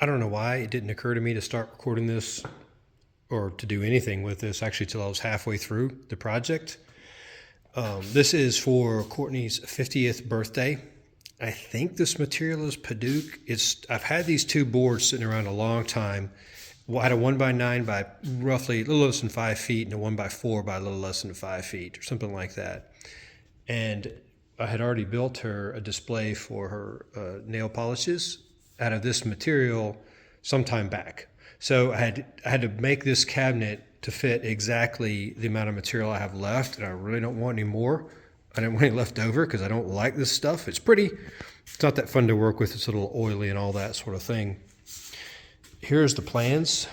I don't know why it didn't occur to me to start recording this or to do anything with this actually till I was halfway through the project. This is for Courtney's 50th birthday. I think this material is Padauk. I've had these two boards sitting around a long time. I had a 1x9 by roughly a little less than 5 feet and a 1x4 by a little less than 5 feet or something like that. And I had already built her a display for her nail polishes out of this material some time back. So I had to make this cabinet to fit exactly the amount of material I have left, and I really don't want any more. I didn't want any left over because I don't like this stuff. It's not that fun to work with. It's a little oily and all that sort of thing. Here's the plans,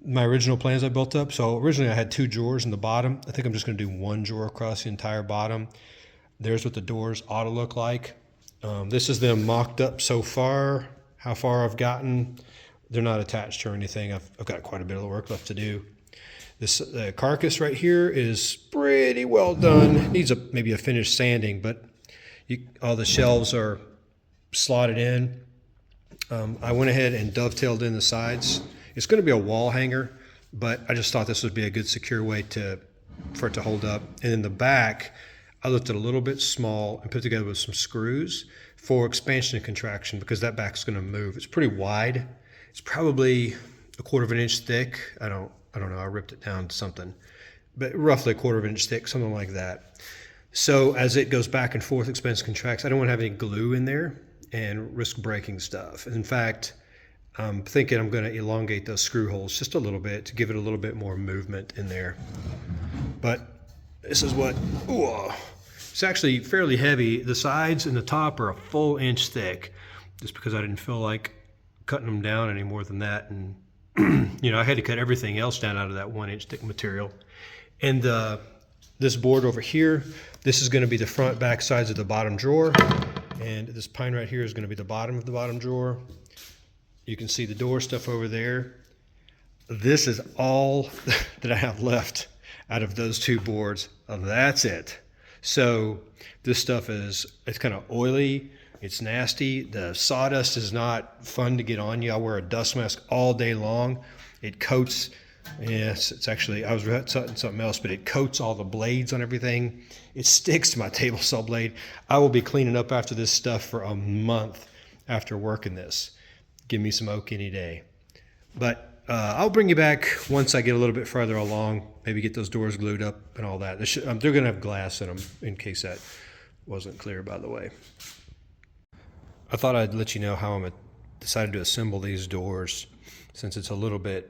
my original plans I built up. So originally I had 2 drawers in the bottom. I think I'm just gonna do 1 drawer across the entire bottom. There's what the doors ought to look like. This is them mocked up so far, how far I've gotten. They're not attached or anything. I've got quite a bit of work left to do. This carcass right here is pretty well done. Needs maybe a finished sanding, but all the shelves are slotted in. I went ahead and dovetailed in the sides. It's going to be a wall hanger, but I just thought this would be a good secure way for it to hold up. And in the back, I left it a little bit small and put together with some screws for expansion and contraction because that back's going to move. It's pretty wide. It's probably 1/4 of an inch thick. I don't know. I ripped it down to something, but roughly 1/4 of an inch thick, something like that. So as it goes back and forth, expands, contracts, I don't want to have any glue in there and risk breaking stuff. In fact, I'm thinking I'm going to elongate those screw holes just a little bit to give it a little bit more movement in there. But this is what, it's actually fairly heavy. The sides and the top are a full inch thick just because I didn't feel like cutting them down any more than that. And, I had to cut everything else down out of that 1 inch thick material. And this board over here, this is going to be the front, back sides of the bottom drawer. And this pine right here is going to be the bottom of the bottom drawer. You can see the door stuff over there. This is all that I have left out of those 2 boards. That's it. So this stuff it's kind of oily. It's nasty. The sawdust is not fun to get on you. I wear a dust mask all day long. It coats, yes, it's actually, I was something else, but it coats all the blades on everything. It sticks to my table saw blade. I will be cleaning up after this stuff for a month after working this. Give me some oak any day. But I'll bring you back once I get a little bit further along, maybe get those doors glued up and all that. They're gonna have glass in them in case that wasn't clear, by the way. I thought I'd let you know how I decided to assemble these doors since it's a little bit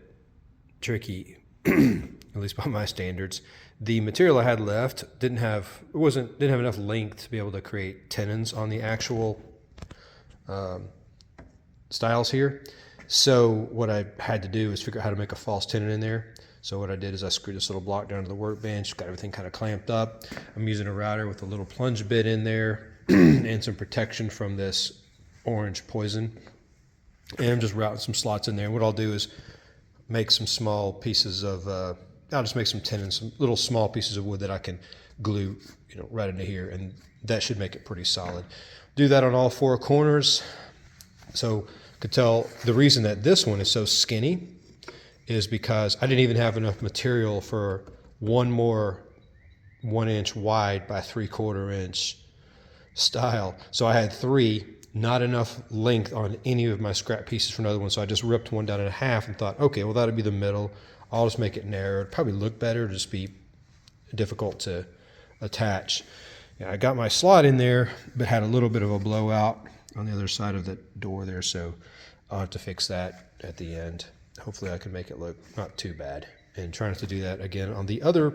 tricky, at least by my standards. The material I had left didn't have enough length to be able to create tenons on the actual styles here. So what I had to do is figure out how to make a false tenon in there. So what I did is I screwed this little block down to the workbench, got everything kind of clamped up. I'm using a router with a little plunge bit in there and some protection from this orange poison. And I'm just routing some slots in there. And what I'll do is make some small pieces of, I'll just make some tenons, some little small pieces of wood that I can glue, right into here. And that should make it pretty solid. Do that on all 4 corners. So could tell the reason that this one is so skinny is because I didn't even have enough material for one more 1 inch wide by 3/4 inch style. So I had 3, not enough length on any of my scrap pieces for another one. So I just ripped one down in half and thought, okay, well, that'll be the middle. I'll just make it narrow. It'd probably look better, just be difficult to attach. Yeah, I got my slot in there, but had a little bit of a blowout on the other side of the door there. So I'll have to fix that at the end. Hopefully I can make it look not too bad. And try not to do that again on the other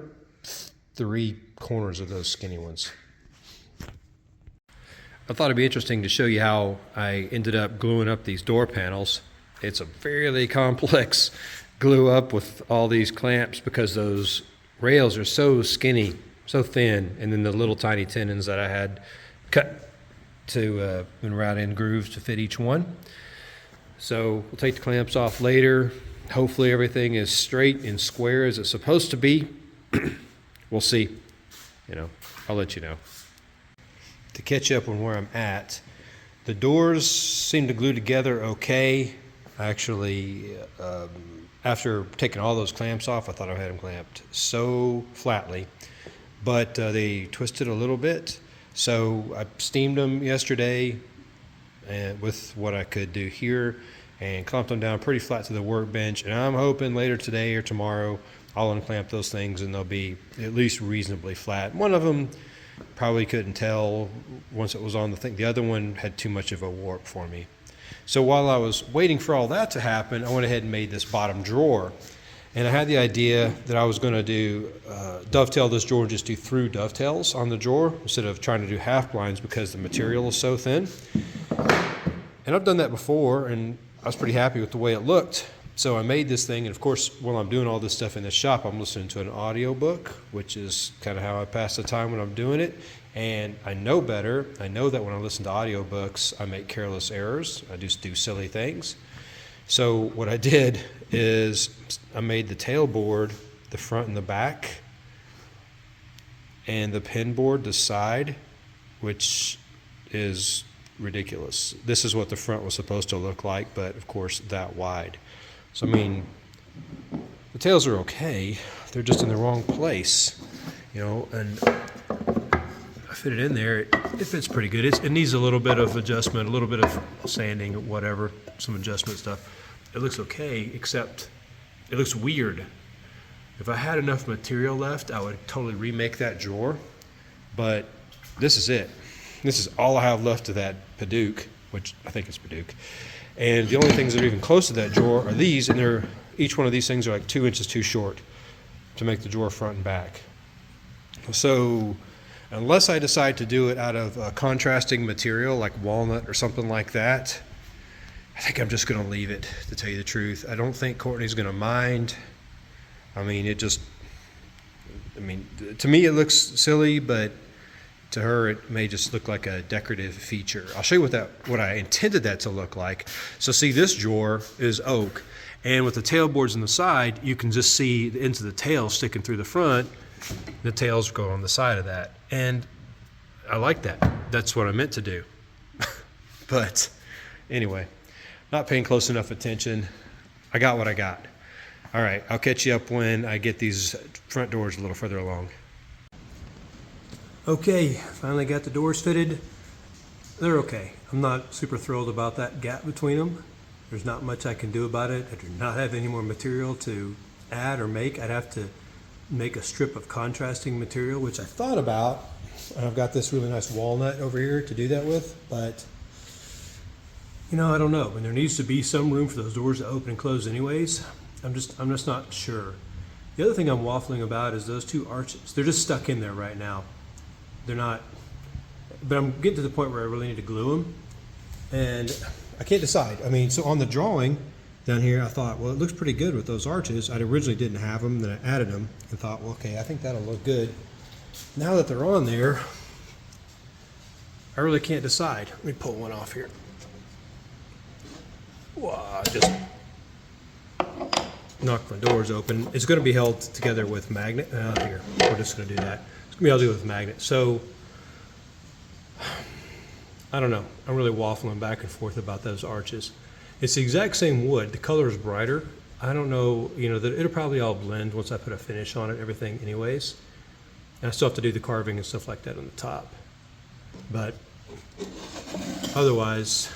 3 corners of those skinny ones. I thought it'd be interesting to show you how I ended up gluing up these door panels. It's a fairly complex glue up with all these clamps because those rails are so skinny, so thin, and then the little tiny tenons that I had cut to and route in grooves to fit each one. So we'll take the clamps off later. Hopefully everything is straight and square as it's supposed to be. We'll see. I'll let you know. To catch up on where I'm at, the doors seem to glue together okay. I actually, after taking all those clamps off, I thought I had them clamped so flatly, but they twisted a little bit. So I steamed them yesterday and with what I could do here, and clamped them down pretty flat to the workbench. And I'm hoping later today or tomorrow I'll unclamp those things and they'll be at least reasonably flat. One of them probably couldn't tell once it was on the thing. The other one had too much of a warp for me. So while I was waiting for all that to happen, I went ahead and made this bottom drawer. And I had the idea that I was going to do dovetail this drawer and just do through dovetails on the drawer instead of trying to do half blinds because the material is so thin. And I've done that before, and I was pretty happy with the way it looked. So I made this thing, and of course, while I'm doing all this stuff in the shop, I'm listening to an audio book, which is kind of how I pass the time when I'm doing it. And I know better. I know that when I listen to audiobooks, I make careless errors. I just do silly things. So what I did is I made the tailboard the front and the back, and the pin board the side, which is ridiculous. This is what the front was supposed to look like, but of course that wide. So I mean, the tails are okay. They're just in the wrong place, and I fit it in there. It fits pretty good. It needs a little bit of adjustment, a little bit of sanding, whatever, some adjustment stuff. It looks okay, except it looks weird. If I had enough material left, I would totally remake that drawer, but this is it. This is all I have left of that Padauk, which I think is Padauk. And the only things that are even close to that drawer are these, and each one of these things are like 2 inches too short to make the drawer front and back. So unless I decide to do it out of a contrasting material like walnut or something like that, I think I'm just going to leave it, to tell you the truth. I don't think Courtney's going to mind. I mean, to me it looks silly, but to her it may just look like a decorative feature. I'll show you what I intended that to look like. So see, this drawer is oak, and with the tailboards on the side, you can just see the ends of the tail sticking through the front. The tails go on the side of that, and I like that. That's what I meant to do. But anyway, not paying close enough attention. I got what I got. All right, I'll catch you up when I get these front doors a little further along. Okay, finally got the doors fitted. They're okay. I'm not super thrilled about that gap between them. There's not much I can do about it. I do not have any more material to add or make. I'd have to make a strip of contrasting material, which I thought about. And I've got this really nice walnut over here to do that with, but I don't know. And there needs to be some room for those doors to open and close anyways. I'm just not sure. The other thing I'm waffling about is those two arches. They're just stuck in there right now. They're not, but I'm getting to the point where I really need to glue them, and I can't decide. I mean, so on the drawing down here, I thought, well, it looks pretty good with those arches. I originally didn't have them, then I added them and thought, well, okay, I think that'll look good. Now that they're on there, I really can't decide. Let me pull one off here. Wow, I just knocked my doors open. It's going to be held together with magnet. Here, we're just going to do that. It's going to be able to do it with magnet. So, I don't know. I'm really waffling back and forth about those arches. It's the exact same wood. The color is brighter. I don't know, it'll probably all blend once I put a finish on it, everything anyways. And I still have to do the carving and stuff like that on the top. But otherwise,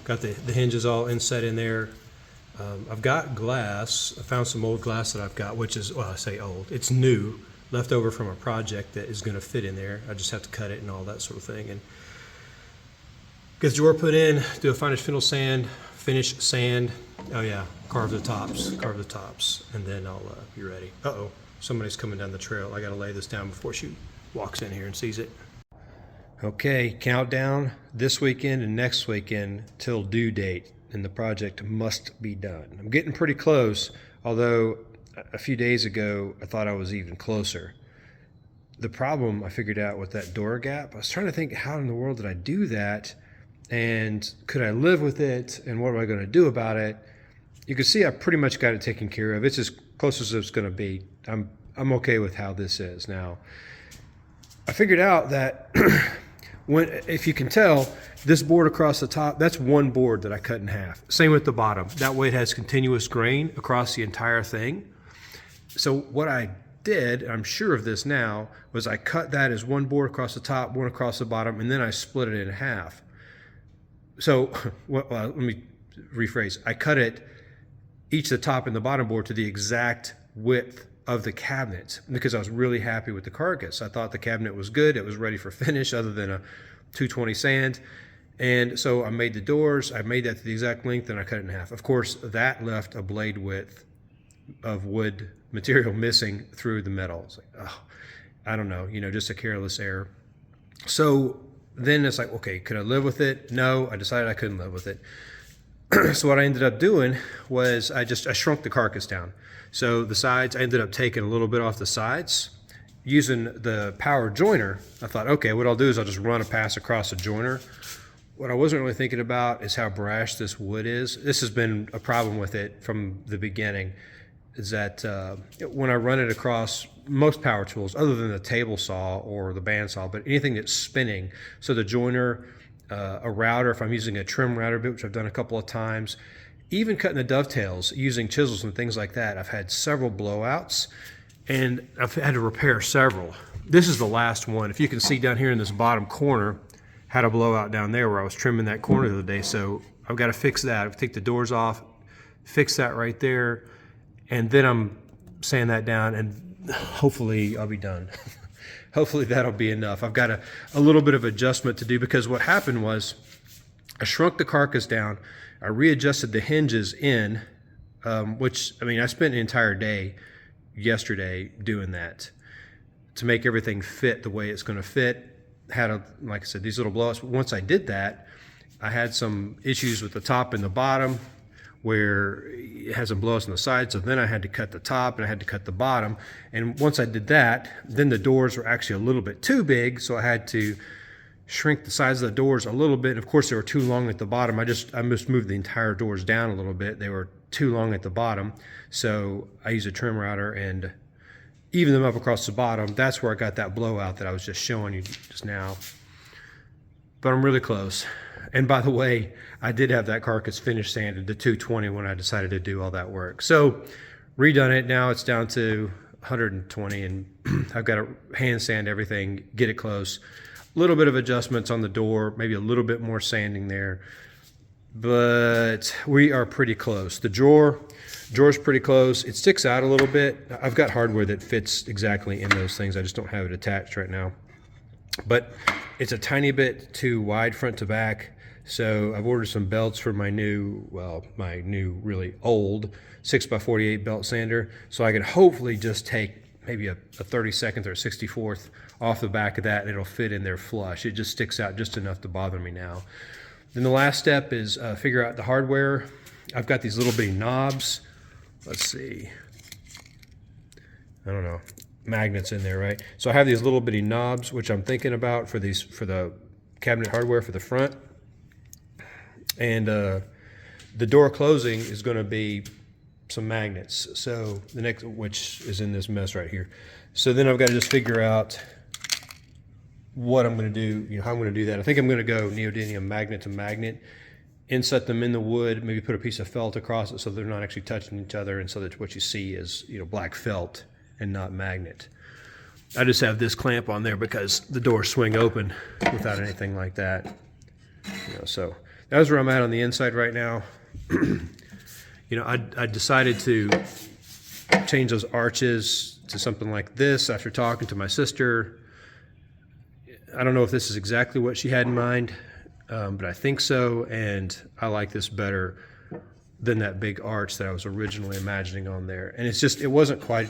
got the hinges all inset in there. I've got glass. I found some old glass that I've got, which is, well, I say old. It's new, left over from a project that is going to fit in there. I just have to cut it and all that sort of thing. And get the drawer put in, do a finish sand. Oh yeah, carve the tops, and then I'll be ready. Uh-oh, somebody's coming down the trail. I got to lay this down before she walks in here and sees it. Okay, countdown this weekend and next weekend till due date, and the project must be done. I'm getting pretty close, although a few days ago I thought I was even closer. The problem I figured out with that door gap, I was trying to think, how in the world did I do that, and could I live with it, and what am I going to do about it? You can see I pretty much got it taken care of. It's as close as it's going to be. I'm okay with how this is now. I figured out that if you can tell, this board across the top, that's one board that I cut in half. Same with the bottom. That way it has continuous grain across the entire thing. So what I did, I'm sure of this now, was I cut that as one board across the top, one across the bottom, and then I split it in half. So let me rephrase. I cut it, each the top and the bottom board, to the exact width of the cabinet because I was really happy with the carcass. I thought the cabinet was good. It was ready for finish other than a 220 sand. And so I made the doors. I made that to the exact length and I cut it in half. Of course, that left a blade width of wood material missing through the metal. It's like, oh, I don't know, just a careless error. So then it's like, okay, could I live with it? No, I decided I couldn't live with it. So what I ended up doing was I shrunk the carcass down. So the sides, I ended up taking a little bit off the sides. Using the power joiner, I thought, okay, what I'll do is I'll just run a pass across the joiner. What I wasn't really thinking about is how brash this wood is. This has been a problem with it from the beginning, is that when I run it across most power tools, other than the table saw or the bandsaw, but anything that's spinning, so the joiner, a router, if I'm using a trim router bit, which I've done a couple of times, even cutting the dovetails using chisels and things like that, I've had several blowouts and I've had to repair several. This is the last one. If you can see down here in this bottom corner, had a blowout down there where I was trimming that corner the other day. So I've got to fix that. I've take the doors off, fix that right there, and then I'm sanding that down and hopefully I'll be done. Hopefully that'll be enough. I've got a little bit of adjustment to do because what happened was I shrunk the carcass down. I readjusted the hinges in, which, I spent an entire day yesterday doing that to make everything fit the way it's going to fit. Like I said, these little blowouts. But once I did that, I had some issues with the top and the bottom where it has some blowouts on the side. So then I had to cut the top and I had to cut the bottom. And once I did that, then the doors were actually a little bit too big. So I had to shrink the size of the doors a little bit. And of course, they were too long at the bottom. I just moved the entire doors down a little bit. They were too long at the bottom. So I used a trim router and even them up across the bottom. That's where I got that blowout that I was just showing you just now. But I'm really close. And by the way, I did have that carcass finish sanded to 220 when I decided to do all that work. So redone it. Now it's down to 120 and I've got to hand sand everything, get it close. A little bit of adjustments on the door, maybe a little bit more sanding there, but we are pretty close. The drawer's pretty close. It sticks out a little bit. I've got hardware that fits exactly in those things. I just don't have it attached right now. But it's a tiny bit too wide front to back. So I've ordered some belts for my new really old 6x48 belt sander. So I can hopefully just take maybe a 32nd or a 64th off the back of that and it'll fit in there flush. It just sticks out just enough to bother me now. Then the last step is figure out the hardware. I've got these little bitty knobs. Let's see. I don't know. Magnets in there, right? So I have these little bitty knobs, which I'm thinking about for the cabinet hardware for the front. And the door closing is going to be some magnets. So the next, which is in this mess right here. So then I've got to just figure out what I'm going to do, how I'm going to do that. I think I'm going to go neodymium magnet to magnet, inset them in the wood, maybe put a piece of felt across it so they're not actually touching each other and so that what you see is, black felt and not magnet. I just have this clamp on there because the doors swing open without anything like that. So that's where I'm at on the inside right now. I decided to change those arches to something like this after talking to my sister. I don't know if this is exactly what she had in mind, but I think so, and I like this better than that big arch that I was originally imagining on there. And it wasn't quite,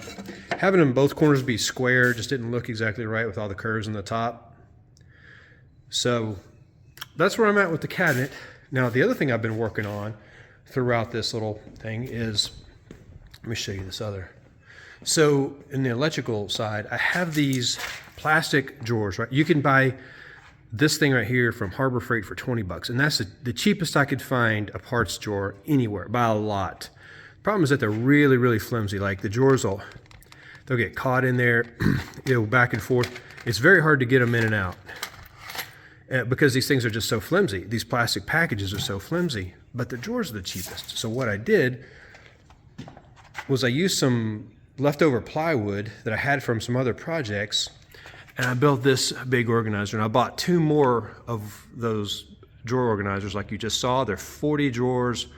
having them both corners be square just didn't look exactly right with all the curves on the top. So that's where I'm at with the cabinet. Now, the other thing I've been working on throughout this little thing is, let me show you this other. So in the electrical side, I have these plastic drawers, right? You can buy this thing right here from Harbor Freight for 20 bucks. And that's the cheapest I could find a parts drawer anywhere by a lot. Problem is that they're really, really flimsy. Like the drawers they'll get caught in there, back and forth. It's very hard to get them in and out. because these things are just so flimsy. These plastic packages are so flimsy, but the drawers are the cheapest. So what I did was I used some leftover plywood that I had from some other projects, and I built this big organizer, and I bought 2 more of those drawer organizers like you just saw. They're 40 drawers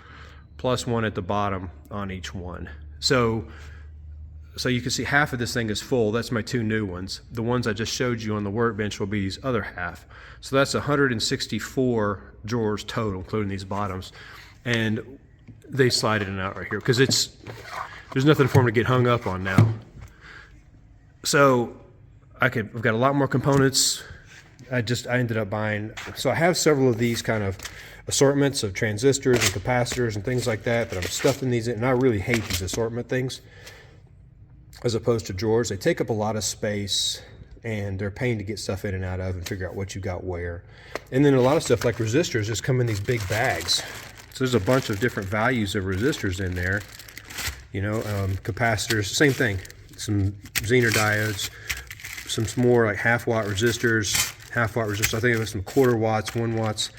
plus one at the bottom on each one. So you can see half of this thing is full. That's my 2 new ones. The ones I just showed you on the workbench will be these other half. So that's 164 drawers total, including these bottoms. And they slide in and out right here because there's nothing for them to get hung up on now. So I've got a lot more components. I ended up buying, so I have several of these kind of assortments of transistors and capacitors and things like that I'm stuffing these in, and I really hate these assortment things as opposed to drawers. They take up a lot of space and they're a pain to get stuff in and out of and figure out what you got where. And then a lot of stuff like resistors just come in these big bags. So there's a bunch of different values of resistors in there. You know, capacitors, same thing. Some Zener diodes, some more like half-watt resistors. I think it was some quarter watts, 1 watts,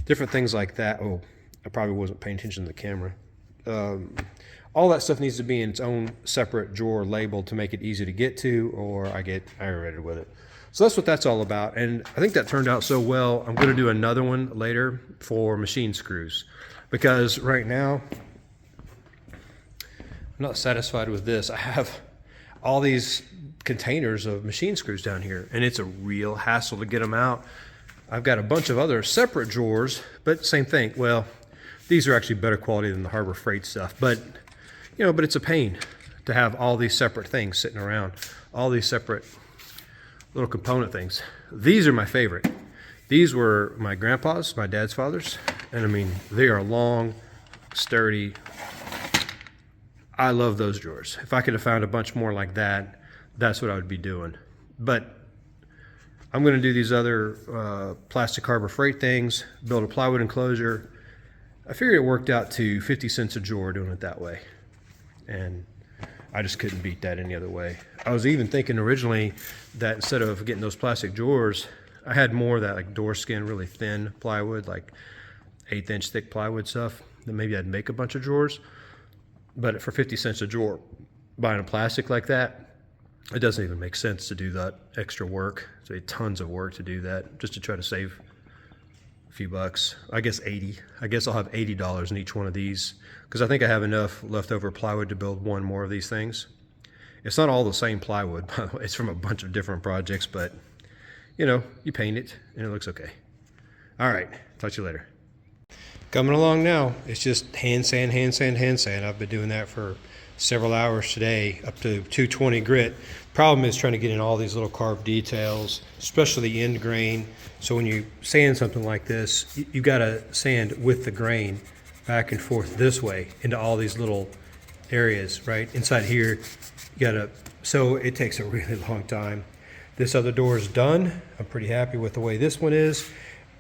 different things like that. Oh, I probably wasn't paying attention to the camera. All that stuff needs to be in its own separate drawer labeled to make it easy to get to, or I get aggravated with it. So that's what that's all about, and I think that turned out so well. I'm going to do another one later for machine screws, because right now I'm not satisfied with this. I have all these containers of machine screws down here, and it's a real hassle to get them out. I've got a bunch of other separate drawers, but same thing. Well, these are actually better quality than the Harbor Freight stuff, but you know, but it's a pain to have all these separate things sitting around, all these separate little component things. These are my favorite. These were my grandpa's, my dad's father's, and I mean, they are long, sturdy. I love those drawers. If I could have found a bunch more like that, that's what I would be doing. But I'm going to do these other plastic Harbor Freight things, build a plywood enclosure. I figured it worked out to 50 cents a drawer doing it that way. And I just couldn't beat that any other way. I was even thinking originally that instead of getting those plastic drawers, I had more of that like door skin, really thin plywood, like 1/8 inch thick plywood stuff. Then maybe I'd make a bunch of drawers. But for 50 cents a drawer, buying a plastic like that, it doesn't even make sense to do that extra work. It's tons of work to do that just to try to save a few bucks. I guess 80. I guess I'll have $80 in each one of these because I think I have enough leftover plywood to build 1 more of these things. It's not all the same plywood, by the way. It's from a bunch of different projects, but you know, you paint it and it looks okay. All right, talk to you later. Coming along now. It's just hand sand, hand sand, hand sand. I've been doing that for several hours today, up to 220 grit. Problem is trying to get in all these little carved details, especially the end grain. So when you sand something like this, you got to sand with the grain back and forth this way into all these little areas, right? Inside here, you got to, so it takes a really long time. This other door is done. I'm pretty happy with the way this one is.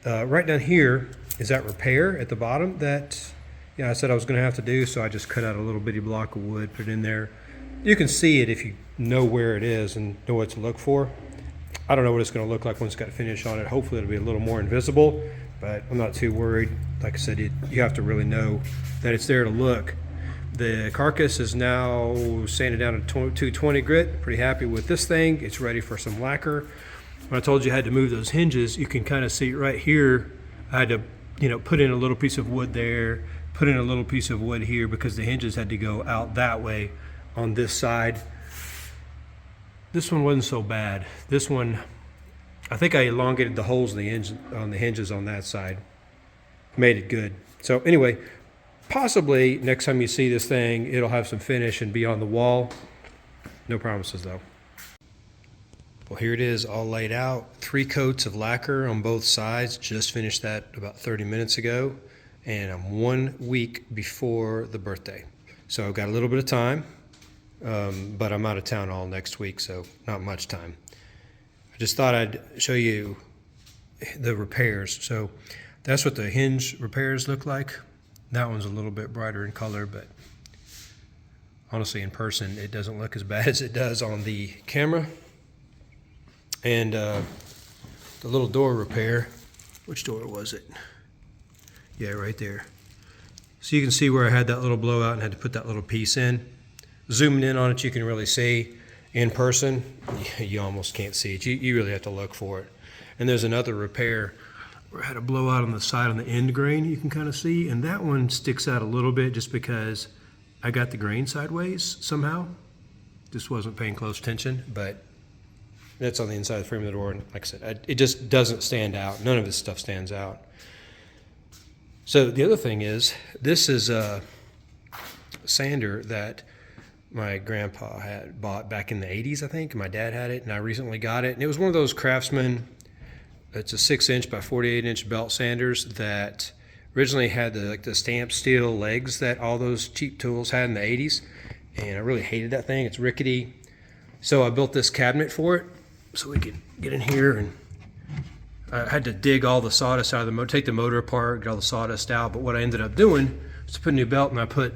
Right down here is that repair at the bottom that I said I was going to have to do, so I just cut out a little bitty block of wood, put it in there. You can see it if you know where it is and know what to look for. I don't know what it's going to look like once it's got finish on it. Hopefully it'll be a little more invisible, but I'm not too worried. Like I said, you have to really know that it's there to look. The carcass is now sanded down to 220 grit. Pretty happy with this thing. It's ready for some lacquer. When I told you I had to move those hinges, you can kind of see right here, I had to put in a little piece of wood there, put in a little piece of wood here because the hinges had to go out that way on this side. This one wasn't so bad. This one, I think I elongated the holes in the hinges on that side. Made it good. So anyway, possibly next time you see this thing, it'll have some finish and be on the wall. No promises though. Well, here it is all laid out. 3 coats of lacquer on both sides. Just finished that about 30 minutes ago. And I'm 1 week before the birthday. So I've got a little bit of time, but I'm out of town all next week, so not much time. I just thought I'd show you the repairs. So that's what the hinge repairs look like. That one's a little bit brighter in color, but honestly in person it doesn't look as bad as it does on the camera. And the little door repair, Which door was it? Yeah, right there. So you can see where I had that little blowout and had to put that little piece in. Zooming in on it, you can really see. In person, you almost can't see it. You really have to look for it. And there's another repair where I had a blowout on the side on the end grain you can kind of see, and that one sticks out a little bit just because I got the grain sideways somehow. Just wasn't paying close attention, but that's on the inside of the frame of the door, and like I said, it just doesn't stand out. None of this stuff stands out. So the other thing is, this is a sander that my grandpa had bought back in the 80s, I think. My dad had it, and I recently got it. And it was one of those Craftsman, it's a 6-inch by 48-inch belt sanders that originally had the stamped steel legs that all those cheap tools had in the 80s. And I really hated that thing. It's rickety. So I built this cabinet for it so we could get in here, and I had to dig all the sawdust out of the motor, take the motor apart, get all the sawdust out. But what I ended up doing was to put a new belt, and I put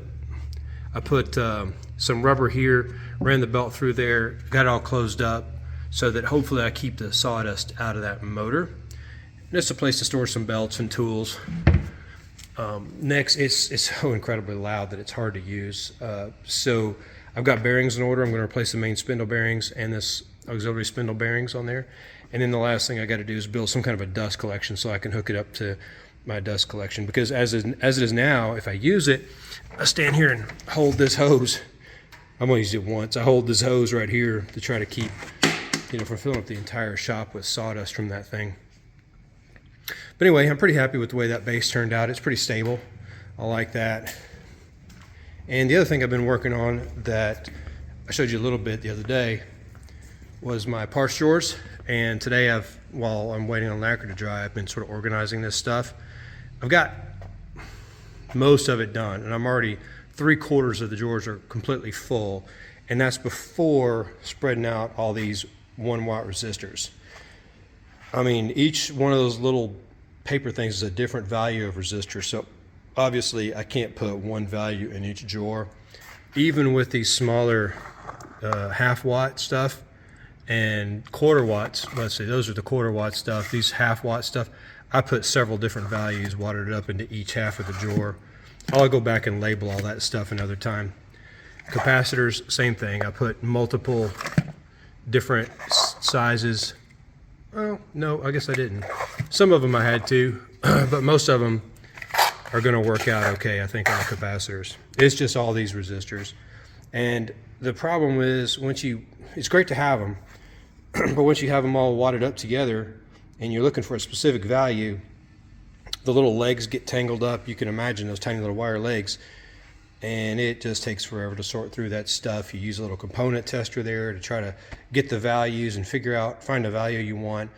some rubber here, ran the belt through there, got it all closed up so that hopefully I keep the sawdust out of that motor. And it's a place to store some belts and tools. Next, it's so incredibly loud that it's hard to use. So I've got bearings in order. I'm going to replace the main spindle bearings and this auxiliary spindle bearings on there. And then the last thing I got to do is build some kind of a dust collection so I can hook it up to my dust collection. Because as it is now, if I use it, I stand here and hold this hose. I'm going to use it once. I hold this hose right here to try to keep, from filling up the entire shop with sawdust from that thing. But anyway, I'm pretty happy with the way that base turned out. It's pretty stable. I like that. And the other thing I've been working on that I showed you a little bit the other day was my parts drawers. And today while I'm waiting on lacquer to dry, I've been sort of organizing this stuff. I've got most of it done, and I'm already 3/4 of the drawers are completely full, and that's before spreading out all these 1-watt resistors. I mean, each one of those little paper things is a different value of resistor, so obviously I can't put one value in each drawer. Even with these smaller 1/2-watt stuff and 1/4 watts, let's say those are the 1/4 watt stuff, these 1/2-watt stuff, I put several different values watered up into each half of the drawer. I'll go back and label all that stuff another time. Capacitors, same thing. I put multiple different sizes. Well, no, I guess I didn't. Some of them I had to, but most of them are going to work out okay, I think, on the capacitors. It's just all these resistors. And the problem is, it's great to have them, but once you have them all wadded up together and you're looking for a specific value, the little legs get tangled up. You can imagine those tiny little wire legs, and it just takes forever to sort through that stuff. You use a little component tester there to try to get the values and find a value you want.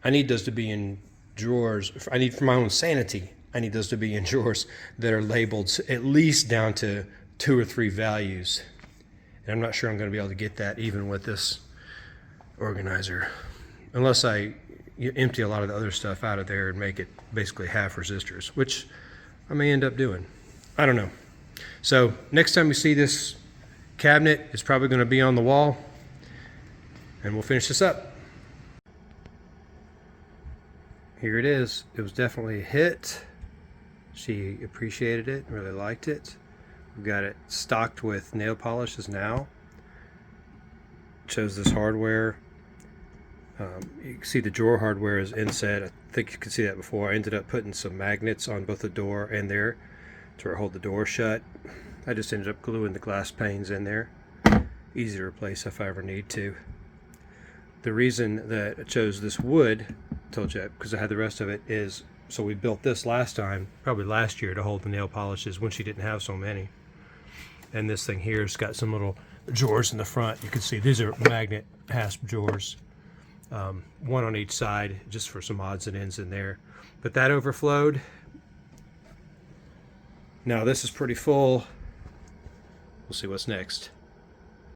I need those to be in drawers. For my own sanity, I need those to be in drawers that are labeled at least down to 2 or 3 values. And I'm not sure I'm going to be able to get that even with this organizer, unless I empty a lot of the other stuff out of there and make it basically half resistors, which I may end up doing. I don't know. So next time you see this cabinet, it's probably going to be on the wall, and we'll finish this up. Here it is. It was definitely a hit. She appreciated it, really liked it. We've got it stocked with nail polishes now. Chose this hardware. You can see the drawer hardware is inset. I think you could see that before. I ended up putting some magnets on both the door and there to hold the door shut. I just ended up gluing the glass panes in there. Easy to replace if I ever need to. The reason that I chose this wood, I told you, because I had the rest of it, is so we built this last time, probably last year, to hold the nail polishes when she didn't have so many. And this thing here's got some little drawers in the front. You can see these are magnet hasp drawers. One on each side, just for some odds and ends in there. But that overflowed. Now this is pretty full. We'll see what's next.